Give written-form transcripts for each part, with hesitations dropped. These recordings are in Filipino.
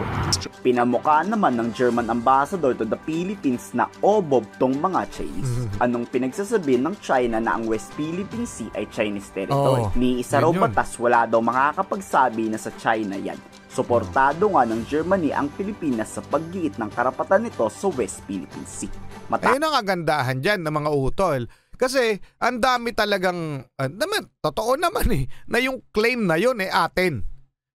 Russia. Pinamukha naman ng German ambassador to the Philippines na obob tong mga Chinese. Anong pinagsasabi ng China na ang West Philippine Sea ay Chinese territory? Ni isa raw batas, wala daw makakapagsabi na sa China yan. Suportado nga ng Germany ang Pilipinas sa paggiit ng karapatan nito sa West Philippine Sea. Ayun ang kagandahan dyan ng mga utol. Kasi ang dami talagang, totoo naman na yung claim na yun atin.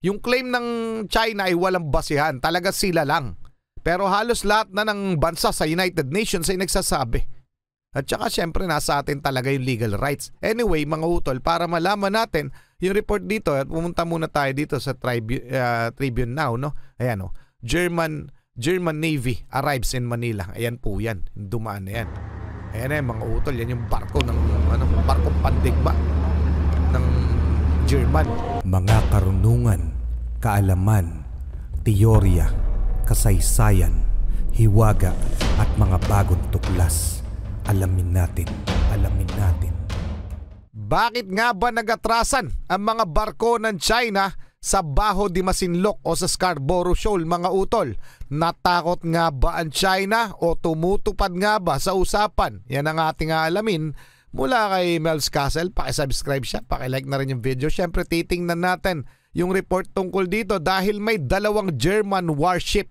Yung claim ng China ay walang basihan. Talaga sila lang. Pero halos lahat na ng bansa sa United Nations ay nagsasabi. At saka syempre nasa atin talaga yung legal rights. Anyway, mga utol, para malaman natin yung report dito, at pumunta muna tayo dito sa Tribune Now, no? Ayan, no? German Navy arrives in Manila. Ayan po yan. Dumaan na yan. Ayan mga utol. Yan yung barko ng barkong pandigma ng German. Mga karunungan, kaalaman, teorya, kasaysayan, hiwaga at mga bagong tuklas. Alamin natin. Bakit nga ba nagatrasan ang mga barko ng China sa Baho de Masinloc o sa Scarborough Shoal, mga utol? Natakot nga ba ang China o tumutupad nga ba sa usapan? Yan ang ating alamin mula kay Mel's Castle. Pakisubscribe siya, pakilike na rin yung video. Siyempre titingnan natin yung report tungkol dito dahil may 2 German warship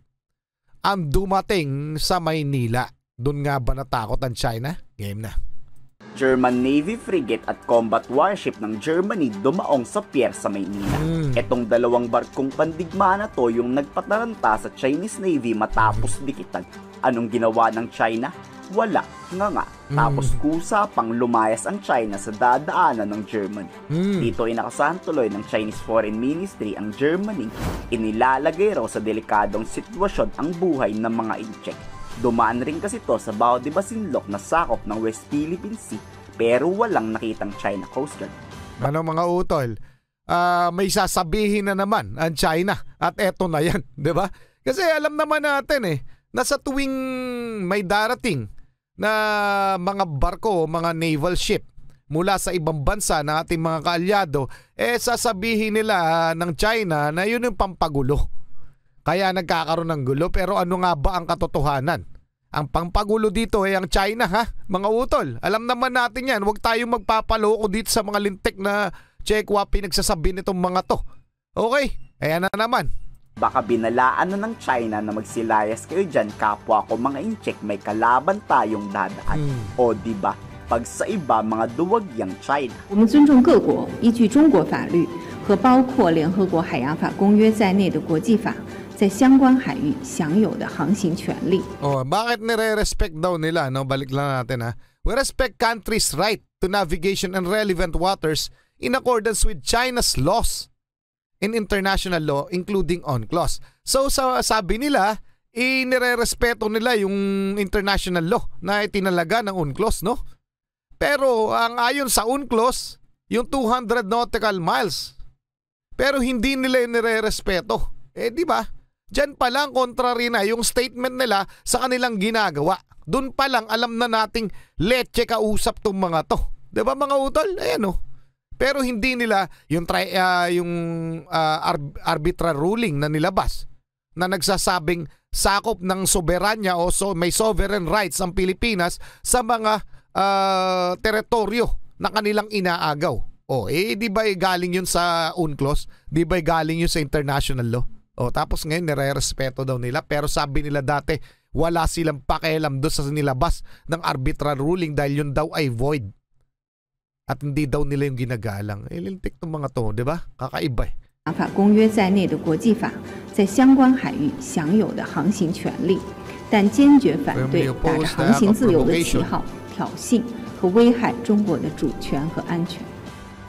ang dumating sa Maynila. Doon nga ba natakot ang China? Game na. German Navy frigate at combat warship ng Germany dumaong sa pier sa Maynila. Etong 2 barkong pandigma na to yung nagpataranta sa Chinese Navy matapos dikitan. Anong ginawa ng China? Wala nga. Tapos kusa pang lumayas ang China sa dadaanan ng Germany. Dito inakasahan tuloy ng Chinese Foreign Ministry ang Germany. Inilalagay raw sa delikadong sitwasyon ang buhay ng mga incheck. Dumaan rin kasi to sa Baho de Masinloc na sakop ng West Philippine Sea pero walang nakitang China Coast Guard. Ano mga utol? May sasabihin na naman ang China at eto na yan, di ba? Kasi alam naman natin na sa tuwing may darating na mga barko, mga naval ship mula sa ibang bansa ng ating mga kaalyado, sasabihin nila ng China na yun yung pampagulo. Kaya nagkakaroon ng gulo. Pero ano nga ba ang katotohanan? Ang pangpagulo dito ay ang China, ha? Mga utol, alam naman natin yan. Huwag tayong magpapaloko dito sa mga lintik na Chekwa pinagsasabi nitong mga to. Okay, ayan na naman. Baka binalaan na ng China na magsilayas kayo dyan, kapwa ko mga incheck, may kalaban tayong dadaan. O diba, pag sa iba mga duwag yang China. 我们尊重各国依据中国法律和包括联合国海洋法公约在内的国际法在相关海域享有的航行权利。 Bakit nire-respect daw nila? No? Balik lang natin ha. We respect countries' right to navigation in relevant waters in accordance with China's laws in international law including UNCLOS. So sabi nila, nire-respeto nila yung international law na itinalaga ng UNCLOS, no? Pero ang ayon sa UNCLOS, yung 200 nautical miles. Pero hindi nila yung nire-respeto. Di ba? Diyan pa lang contrary na yung statement nila sa kanilang ginagawa. Doon pa lang alam na nating leche kausap tong mga to. 'Di ba mga utol? Ayan oh. Pero hindi nila yung arbitral ruling na nilabas na nagsasabing sakop ng soberanya o may sovereign rights ang Pilipinas sa mga teritoryo na kanilang inaagaw. Di ba galing yun sa UNCLOS? Di ba galing yun sa international law? Tapos ngayon nire-respeto daw nila, pero sabi nila dati wala silang pakialam doon sa nilabas ng arbitral ruling dahil yun daw ay void. At hindi daw nila yung ginagalang. Lintik ng mga to, di ba? Kakaiba 法公约在内的国际法在相关海域享有的航行权利，但坚决反对打着航行自由的旗号挑衅和危害中国的主权和安全。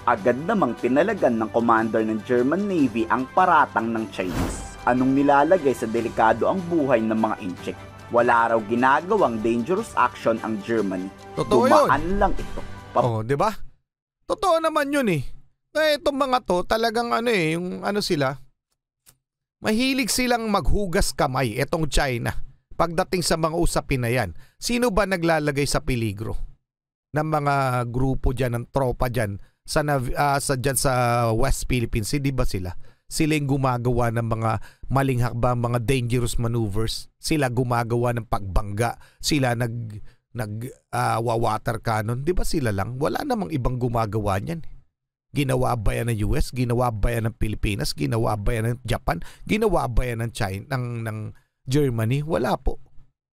Agad namang pinalagan ng commander ng German Navy ang paratang ng Chinese. Anong nilalagay sa delikado ang buhay ng mga incheck? Wala raw ginagawang dangerous action ang Germany. Totoo Dumaan yun. lang ito. Di ba? Totoo naman yun itong mga to talagang yung sila, mahilig silang maghugas kamay itong China pagdating sa mga usapin na yan. Sino ba naglalagay sa peligro ng mga grupo dyan, ng tropa dyan, dyan sa West Philippine Sea? Di ba sila? Sila yung gumagawa ng mga maling hakbang, mga dangerous maneuvers. Sila gumagawa ng pagbangga. Sila water cannon. Di ba sila lang? Wala namang ibang gumagawa niyan. Ginawa ba yan ng US? Ginawa ba yan ng Pilipinas? Ginawa ba yan ng Japan? Ginawa ba yan ng China, ng Germany? Wala po.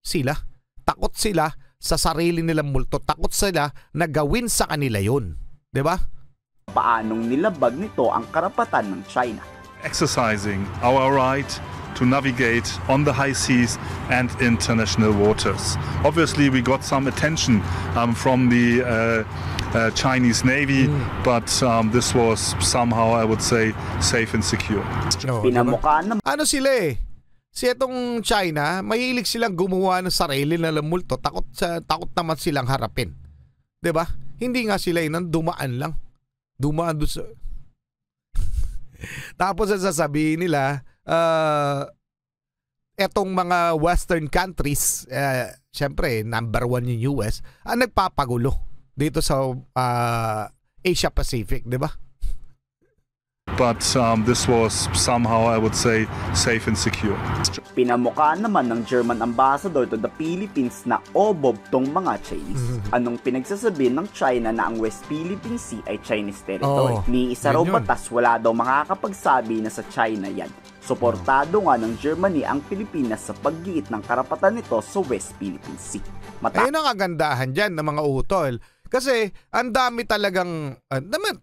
Sila. Takot sila sa sarili nilang multo. Takot sila na gawin sa kanila yun. Di ba? Paanong nilabag nito ang karapatan ng China? Exercising our right to navigate on the high seas and international waters. Obviously, we got some attention from the Chinese Navy, but this was somehow, I would say, safe and secure. Pinamukha naman. Ano sila eh? Si itong China, mahilig silang gumawa ng sarili na multo. Takot naman silang harapin. 'Di ba? Hindi nga sila dumaan lang. Dumaan doon sa... Tapos sasabihin nila, etong mga Western countries, syempre, number 1 yung US, ang nagpapagulo dito sa Asia Pacific, di ba? But this was somehow, I would say, safe and secure. Pinamukha naman ng German ambassador to the Philippines na obob tong mga Chinese. Anong pinagsasabi ng China na ang West Philippine Sea ay Chinese territory? Ni isa raw batas, wala daw makakapagsabi na sa China yan. Suportado nga ng Germany ang Pilipinas sa paggiit ng karapatan nito sa West Philippine Sea. Ayun ang kagandahan dyan ng mga utol. Kasi ang dami talagang,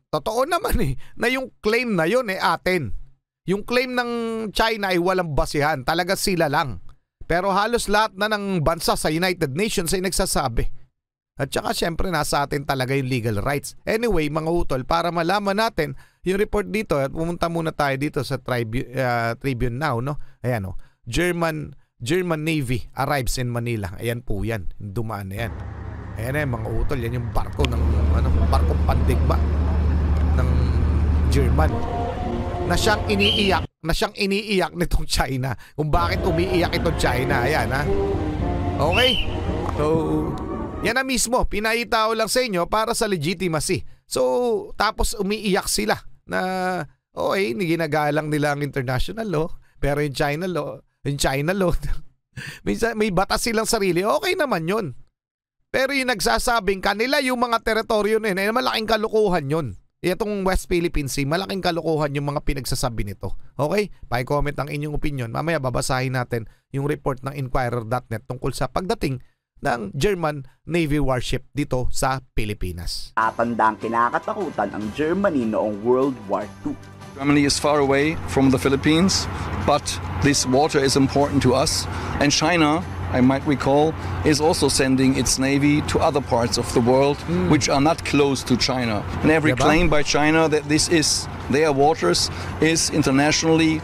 totoo naman na yung claim na yun atin. Yung claim ng China ay walang basihan. Talaga sila lang. Pero halos lahat na ng bansa sa United Nations ay nagsasabi. At saka syempre nasa atin talaga yung legal rights. Anyway, mga utol, para malaman natin yung report dito, at pumunta muna tayo dito sa Tribune Now, no? Ayan, German Navy arrives in Manila. Ayan po yan. Dumaan na yan. Ayan mga utol, yan yung barko ng barkong pandigma ng German na siyang iniiyak nitong China. Kung bakit umiiyak itong China. Ayan Okay? So, yan na mismo. Pinahita ko lang sa inyo para sa legitimacy. So, tapos umiiyak sila na ginagalang nila ang international law, pero yung China law may batas silang sarili. Okay naman yun. Pero yung nagsasabing kanila yung mga teritoryo na yun, malaking kalukuhan yun. Itong West Philippine Sea, malaking kalukuhan yung mga pinagsasabi nito. Okay? Pa-comment ang inyong opinion. Mamaya babasahin natin yung report ng Inquirer.net tungkol sa pagdating ng German Navy warship dito sa Pilipinas. Tatandang kinakatakutan ang Germany noong World War II. Germany is far away from the Philippines, but this water is important to us. And China, I might recall, is also sending its navy to other parts of the world which are not close to China. And every claim by China that this is their waters is internationally,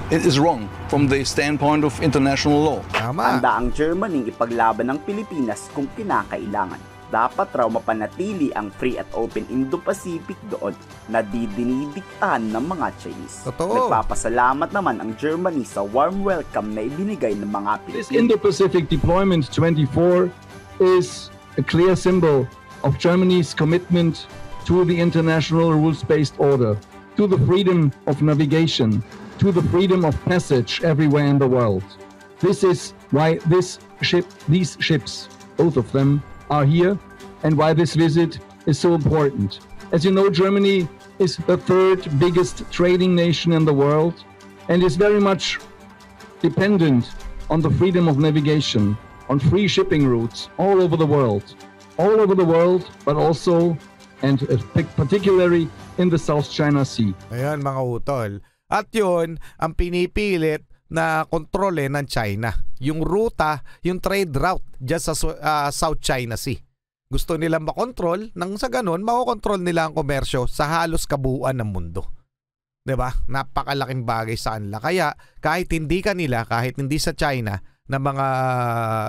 it is wrong from the standpoint of international law. Handa ang Germany ipaglaban ng Pilipinas kung kinakailangan. Dapat raw mapanatili ang free at open Indo-Pacific doon na dinidiktahan ng mga Chinese. Totoo. Nagpapasalamat naman ang Germany sa warm welcome na ibinigay ng mga Pilipino. This Indo-Pacific Deployment 24 is a clear symbol of Germany's commitment to the international rules-based order, to the freedom of navigation, to the freedom of passage everywhere in the world. This is why these ships, both of them, are here, and why this visit is so important. As you know, Germany is the third biggest trading nation in the world and is very much dependent on the freedom of navigation, on free shipping routes all over the world, but also and particularly in the South China Sea. Ayan mga utol. At yun ang pinipilit na kontrole ng China. Yung ruta, yung trade route dyan sa South China Sea. Gusto nilang makontrol, nang sa ganun, makokontrol nila ang komersyo sa halos kabuuan ng mundo. 'Di ba? Napakalaking bagay sa kanila. Kaya kahit hindi sa China na mga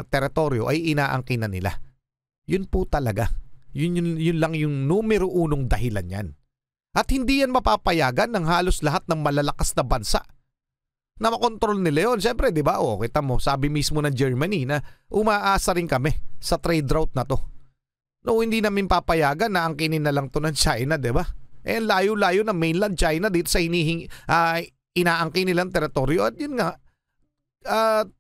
teritoryo ay inaangkin na nila. Yun po talaga. Yun lang yung numero unong dahilan yan. At hindi yan mapapayagan ng halos lahat ng malalakas na bansa na makontrol nila yun. Siyempre, di ba? Kita mo, sabi mismo ng Germany na umaasa rin kami sa trade route na to. No, hindi namin papayagan na angkinin na lang to ng China, di ba? Layo-layo na mainland China dito sa inaangkin nilang teritoryo at yun nga,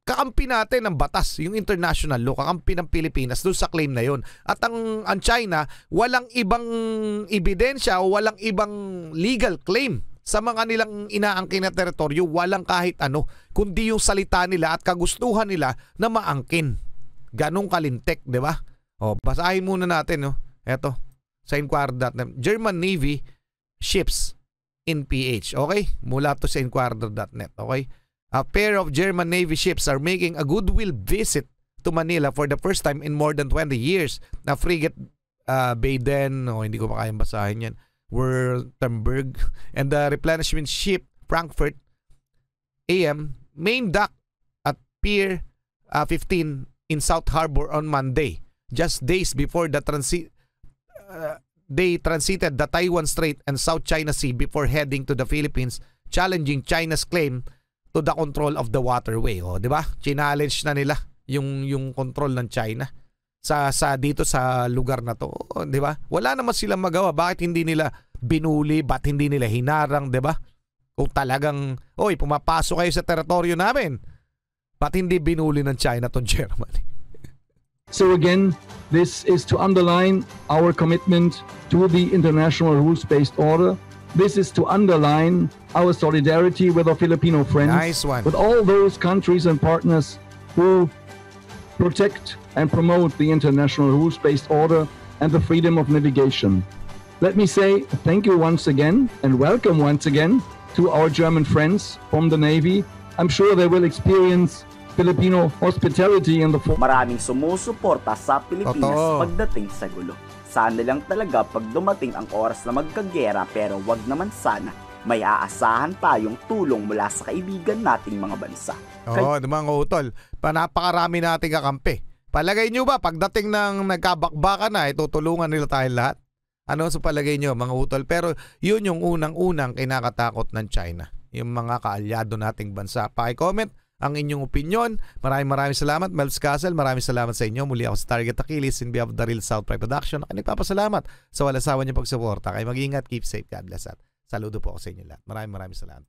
kakampi natin ng batas, yung international law, kakampi ng Pilipinas doon sa claim na yun. At ang China, walang ibang ebidensya o walang ibang legal claim sa mga nilang inaangkin na teritoryo, walang kahit ano, kundi yung salita nila at kagustuhan nila na maangkin. Ganong kalintek, di ba? O, basahin muna natin, no? Eto, sa Inquirer.net. German Navy ships in PH. Okay? Mula to sa Inquirer.net. Okay? A pair of German Navy ships are making a goodwill visit to Manila for the first time in more than 20 years. Na frigate Baden, hindi ko pa kayang basahin yan, Württemberg, and the replenishment ship Frankfurt AM main dock at Pier 15 in South Harbor on Monday, just days before the they transited the Taiwan Strait and South China Sea before heading to the Philippines, challenging China's claim to the control of the waterway. O, di ba? Challenge na nila yung control ng China sa dito sa lugar na to, di ba? Wala naman silang magawa. Bakit hindi nila binuli? Bakit hindi nila hinarang, di ba? Kung talagang, pumapasok kayo sa teritoryo namin, bakit hindi binuli ng China tong Germany? So again, this is to underline our commitment to the international rules-based order. This is to underline our solidarity with our Filipino friends, nice one, with all those countries and partners who protect and promote the international rules-based order and the freedom of navigation. Let me say thank you once again and welcome once again to our German friends from the Navy. I'm sure they will experience Filipino hospitality in the Maraming sumusuporta sa Pilipinas pagdating sa gulo. Sana lang talaga pag dumating ang oras na magkagera, pero wag naman sana may aasahan tayong tulong mula sa kaibigan nating mga bansa. Di mga utol, napakarami nating kakampi. Palagay nyo ba pagdating ng nagkabakbakan na, tutulungan nila tayo lahat? Ano sa palagay nyo mga utol? Pero yun yung unang-unang kinakatakot ng China, yung mga kaalyado nating bansa. Paki-comment ang inyong opinion. Maraming salamat, Melvs Castle. Maraming salamat sa inyo. Muli ako sa Target Achilles in behalf of the Real South Pride Production. Ako nagpapasalamat sa walang sawa niyong pagsuporta. Kayo mag-ingat, keep safe, God bless at saludo po ako sa inyo lahat. Maraming salamat.